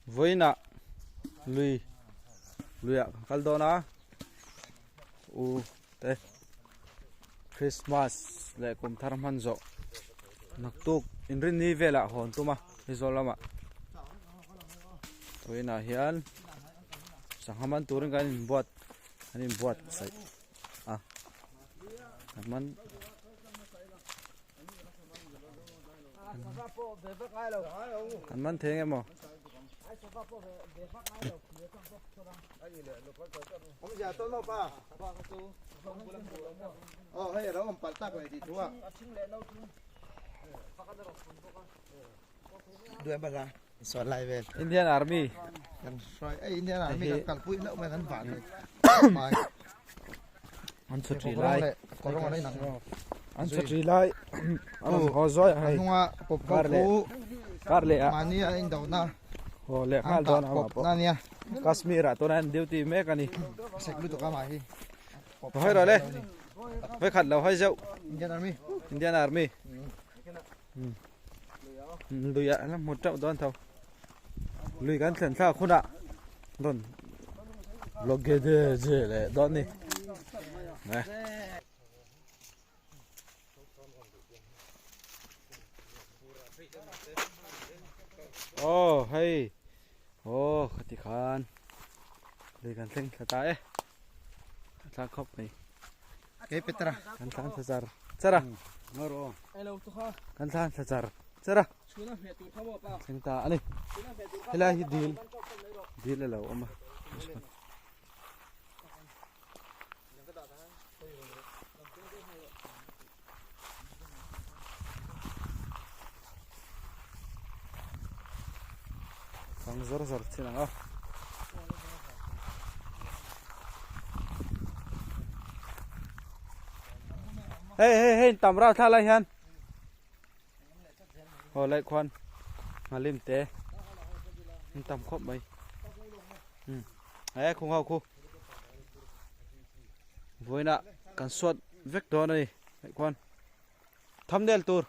với nạ lùi lùi ạ caldo na te Christmas le kum tharam han zo naktuk inrin ni vela hon tuma izolama với nạ hian sanghaman turin kan buat sai man kan man theng em mo ông già tôi lo ba hay đó ông bắt tắc này thì thua đuôi bà ra xoắn lại về Indian ArmyกันซอยIndian Armyกันปุ้ยเนาะไม่กันฝันเลยอันสุดที่ไล่ ก็ร้องอะไรหนัง อันสุดที่ไล่อันหัวซ้อยให้ หัวปบการเลยอ่ะ มานี่ไอ้ดาวน่ะ โอ้เล็กห้าตัวนะ ปบนั่นเนี่ย กัสมีระตัวนั้นเดียวตีแม่กันนี่ เสกดูตัวกันมาที่ ให้เราเลยไปขัดเราให้เจ้า Indian Army Indian Army lùi ạ là một trận đón thầu lùi gắn thuyền sao không ạ đón lột ghê đê dễ lại đón đi này hay khát thì khan lùi gắn thuyền khát tay thang khóc này cái Petra gắn thang sajar sara ngoro gắn thang sajar sara chúng ta anh đây là deal là lâu mà sang zor zor thế nào hey tầm ra tha lại han hồ lại khoan mà lim té tầm khóc bay ấy không hao khu với nạ cần suất vết đó này lại khoan thấm đèn tour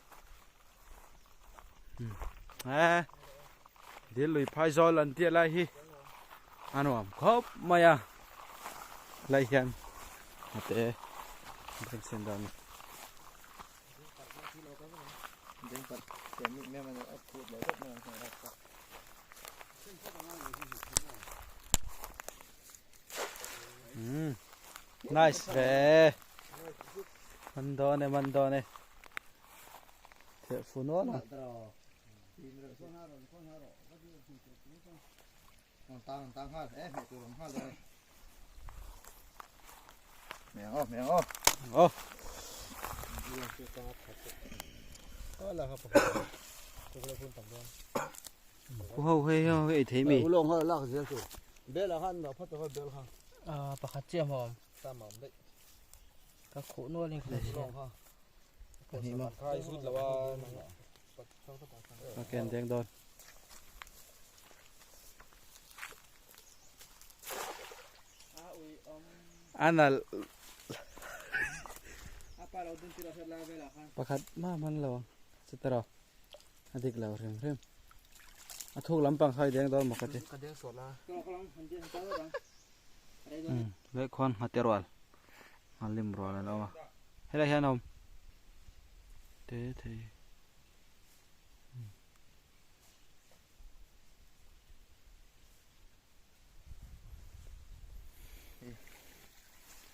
đi lùi phai gió lần tia lại hi anh ôm khóc mày lại hiền té bên sen đó nice về mình đó này thiệt phụ nó nè tăng ha mẹ tụi nó ha rồi mẹ ô hầu hay thế mì lông hơi lắc dễ rồi bé là han nó phát tới bé là han bạc hạt chiêm hòm tam mỏng đấy các khổ nuôi lên cái lông ha cái gì mà khai rút là mà kèn tiếng đồn anh là bạc hạt mà mình là sẽ tao adik là rem thuốc lắm bằng khai tiếng đồn một cái lấy con hạt tiêu hạt lim rồi là đâu mà hay là hen không thế thì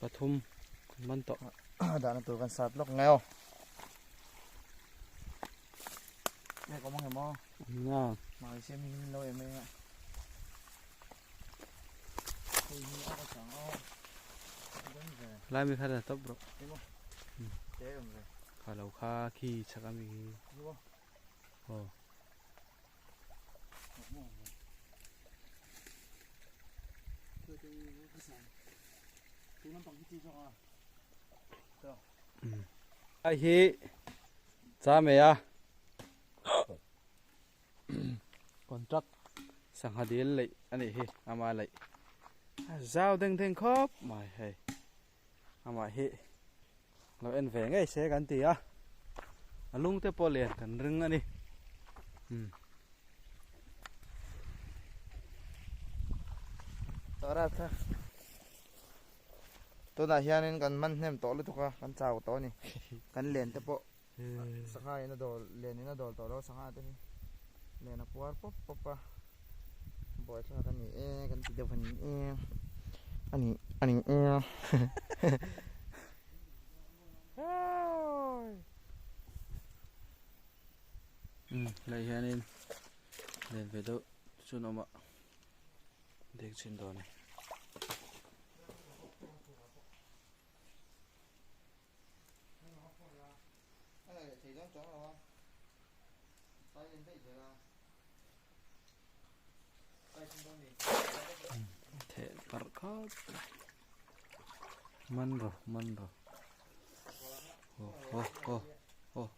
ปทุมมันตกด่านตัวกันสัตว์ลกเงาแม่ก็มองเห็นมั้ง น่ามาเชื่อมีเราเองไหมอ่ะไล่ไม่ขาดตบหรอกเจ๊ผมเลย ขาเราขาขี้ชักมีโอ้ไอ้ฮีจ้าเมียคนจักสังหารเดียเลยอันนี้ฮีอามาเลยเจ้าเด้งครบไม่ให้อามาฮีเราเอ็นแฝงไอ้เสกันตีอ่ะลุงเตปอเลียนกันรึงอันนี้ ต่อได้ค่ะตัวไหนเฮียนี่กันมันเนี่ยต่อเลยทุกคนกันเจ้าต่อนี่กันเลียนแต่ปะสักหายนะโดนเลียนนี่นะโดนต่อแล้วสักหายตัวนี้เลียนนะปวดปุ๊บปุ๊บปะบ่อยชอบกันนี่กันติดเดียวกันนี่อันนี้lại hiện lên lên về đâu cho nó mà để trên đó này thế bắt khóc mân rồi oh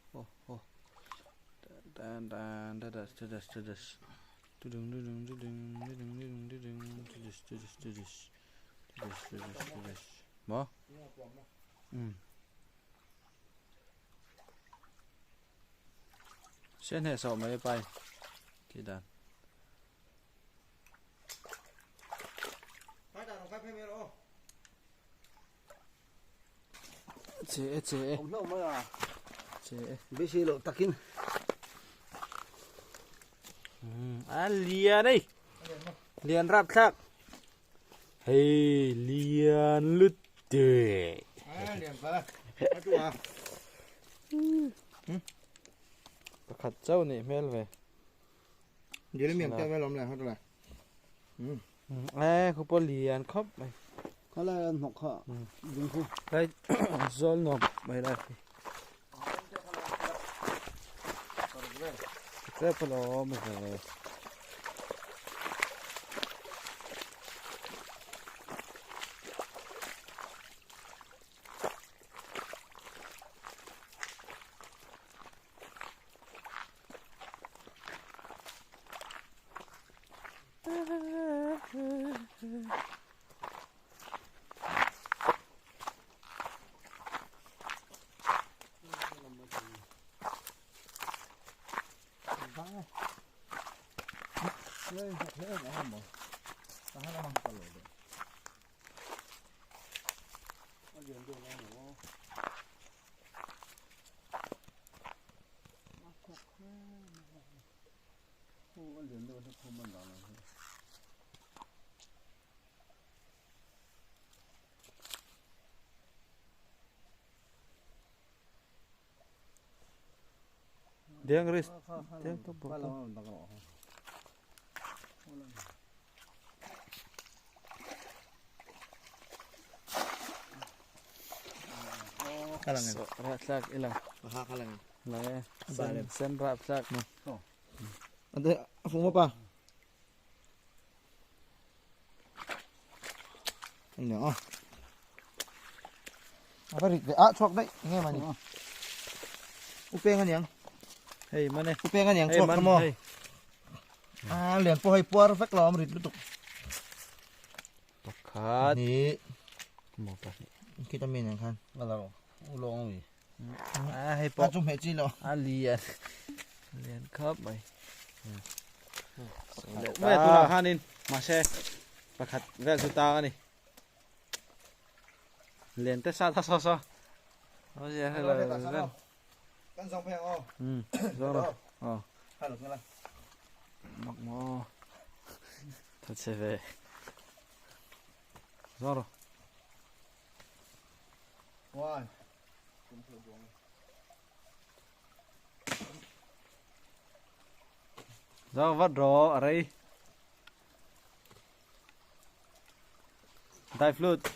dan dadas mo sen hệ sọ mấy bay thì đàn chế không đâu mới à chế biết xí lộ tắc kín liền đi liền rap sắc hey liền lứt tê liền phải là khát châu này mel về dưới cái miệng tao mới làm lại hết rồi không có liền khóc mày có là ăn học họ dùng khu đây zol nó mày đây cái phần đó mày phải lên nó không bỏ ta hay là bằng tàu rồi nó dừng được nó nữa không có dừng được nó không bằng đó rồi tiếng ris tiếng top phải bột là bằng đó kalangan rap sak ilang baha kalangan này sen rap sak nih ada aku apa ini apa rik chok đấy nghe mà nhỉ upengan yang hey mana upengan yang hey chok man kamu hey liền po hay po perfect lo amrit lutuk pakat ni một cái kita main yang kan kalau ulong wi hay po chung he chi lo liền liền khớp mày mày tu là hanin mà xe pakat về tu ta này liền tới sao sao sao nó sẽ hay là gần kan dòng phe o rõ rồi hai lục nghe mặc mò thật sẽ về rõ rồi wow rõ vắt rõ ở đây tay flute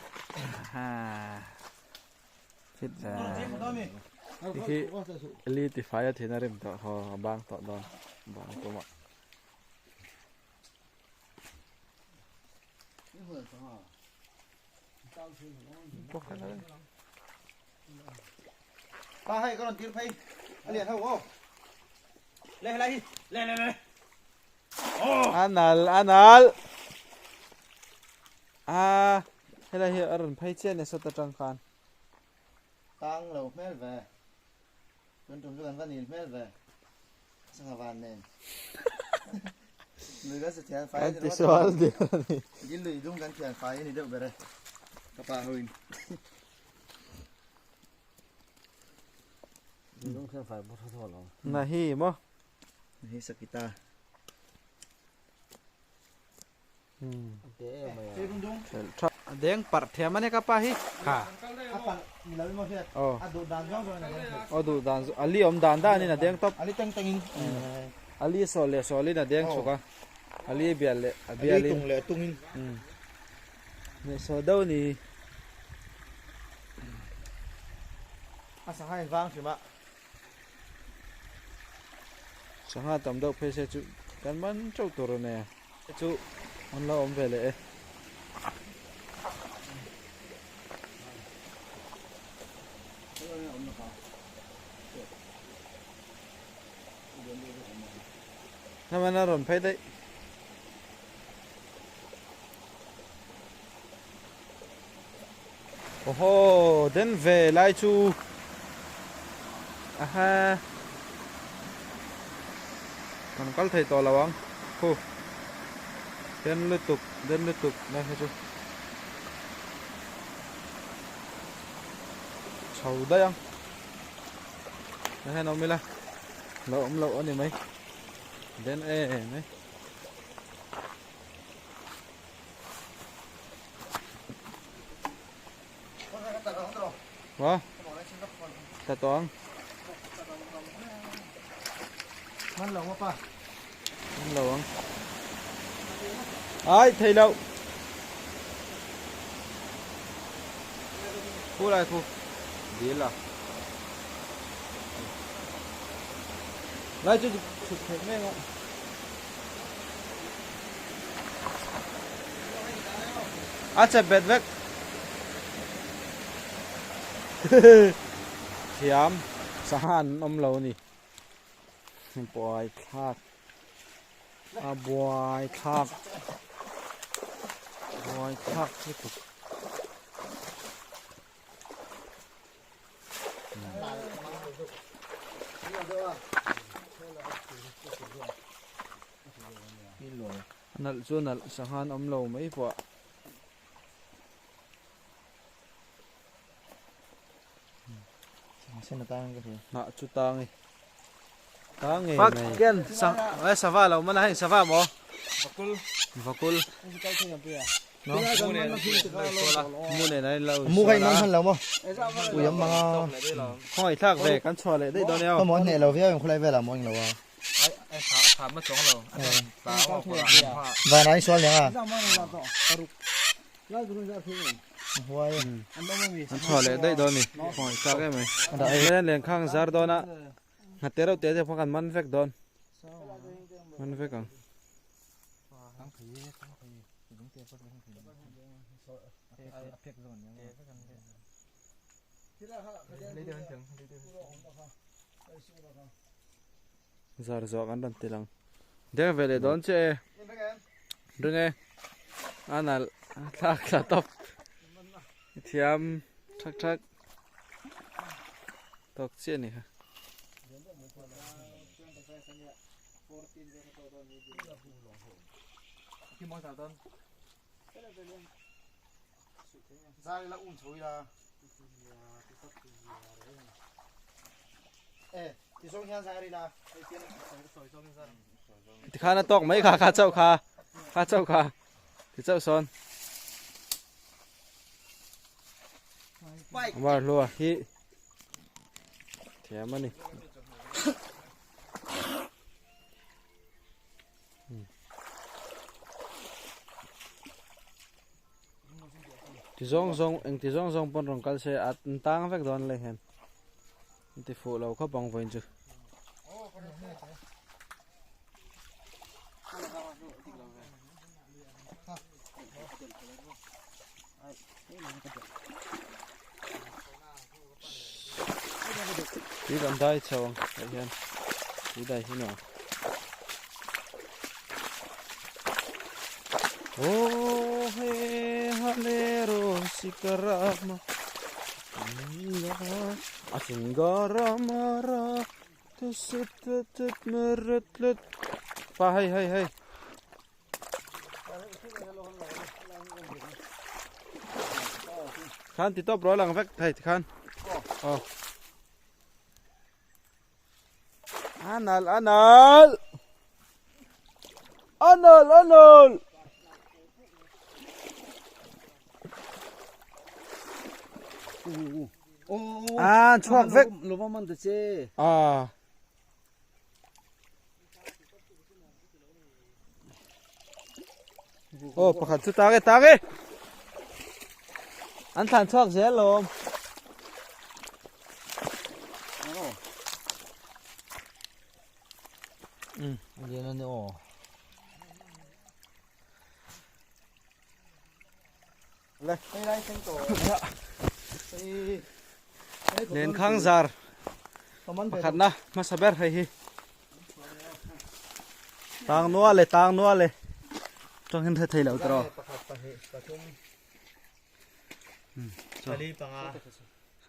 fit ra khi elite fire thì nó rìm tọ họ bang tọ đòn bang tọ mọ ba hay con tiếng phay liền không ô lên lên lên lên lên anal hay là hiện ở phay trên này sao ta trăng khan tăng lầu mét về bên trong cái văn nhìn mét về sang vào nền lười cái thiền phái Anti soal dia ni. cái lười đúng cái thiền phái này đâu vậy các bạn ơi Dung sen phải bớt thôi rồi. Nahi mo. này sakita Để mày. cái đúng đúng Trap deng par thiam ane ka pa hi. Ha. apa nilai mau sih Oh. aduh dan jauh rồi này Odu dan ali om dan da ni na deng top. ali teng tengin Ali sole na deng chuka. Ali bial le ali bial tung le tungin ne so đâu ni asa hai vang sih mak sanga tam đâu phê se chu kan man chau tur ne chu on la om ve le na mana ron phê đấy oh den về lại chu aha còn có thầy to là không cô den liên tục này hết chu sầu đây không đây nó mới là lỗ này mấy den mấy vâng ta toán man lâu apa lâu không ai thầy lâu khu lại khu đi là lại cho chụp thế mấy không acha bed vek thiam sahan om lo ni boy thak a boy thak cái tục nal chu nal sahan om lo mai po xin tang cái gì na chu tang này kian sava lo mana hai sava mo vakul no mune này lâu mua cái món lâu không ui em mà hỏi thác về cắn chua lại đây đó nè có món này lâu với em không lấy về là món lâu à Thảm mất xuống rồi. và nói số liền à Huawei cắn chua lại đây đó nè hỏi thác cái mày đây liền khang zar đó nè ngặt té đâu té thì phải cần man vek don man vek à zar zo kan dan tilang dia vele don che runge anal thak la top thiam thak tok che ni ha ra là chui là ê thì số nhà ra đi là thì khá là tóc mấy khá châu thì châu son mà lùa hi thiam anh thì zong pon rong kal se at tang vek don le hen ti fu lo kho bang voin chu đi gần đây chào anh hen đi đây thế nào oh he halero sikarama asingaramara tusut meretlet pa hay khan ti top rồi lang vek thầy khan Anal Anal Anal Anal chuak vek lốp măng từ chế pakhat chu tage an than chuak zel lom vậy nó nữa Đây đây thanh tổ. len khang zar pakhat na masaber hai hi tang nuwa le trong hin thei lo tro Kali panga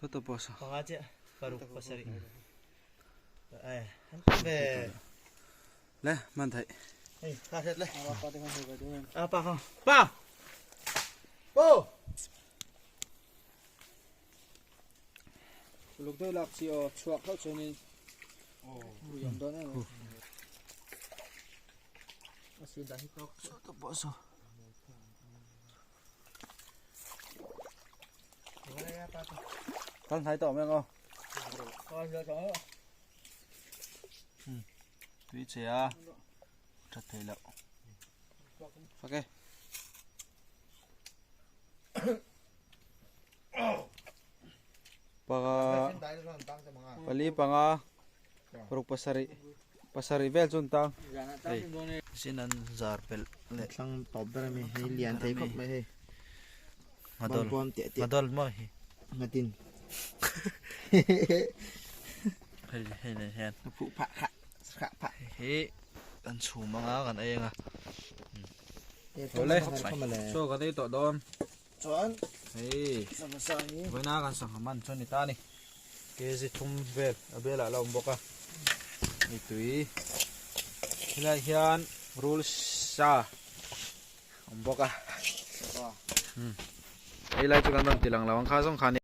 so to poso panga che paruk pasari. Ai, han be. le man thai Hey, ka set le. Pa không? Pa. Po. lúc đây lạc chỉ ở chuột hết cho nên dùng đó này Masih dah hikok. so to poso kan thai to me ngo Coi giờ đó. tùy chế à chặt thầy lậu ok paga pali panga peruk pasari vel chun tang sinan zar pel le Sang top dah mi. Ni lian thai kop mai he. ngadol Bom tiak tiak ngadol mo hi ngatin. hei hei hen Pu pak hak. Kak pak. hi kan chu manga kan ai nga Boleh. so ka dei to dom Chuan. hei Sama-sama ni. với na kan sang man chon ni ta ni ke ji thum vel abela la boka ni tui hila hian rule sa boka ei lai chu kan dam tilang lawang kha song khan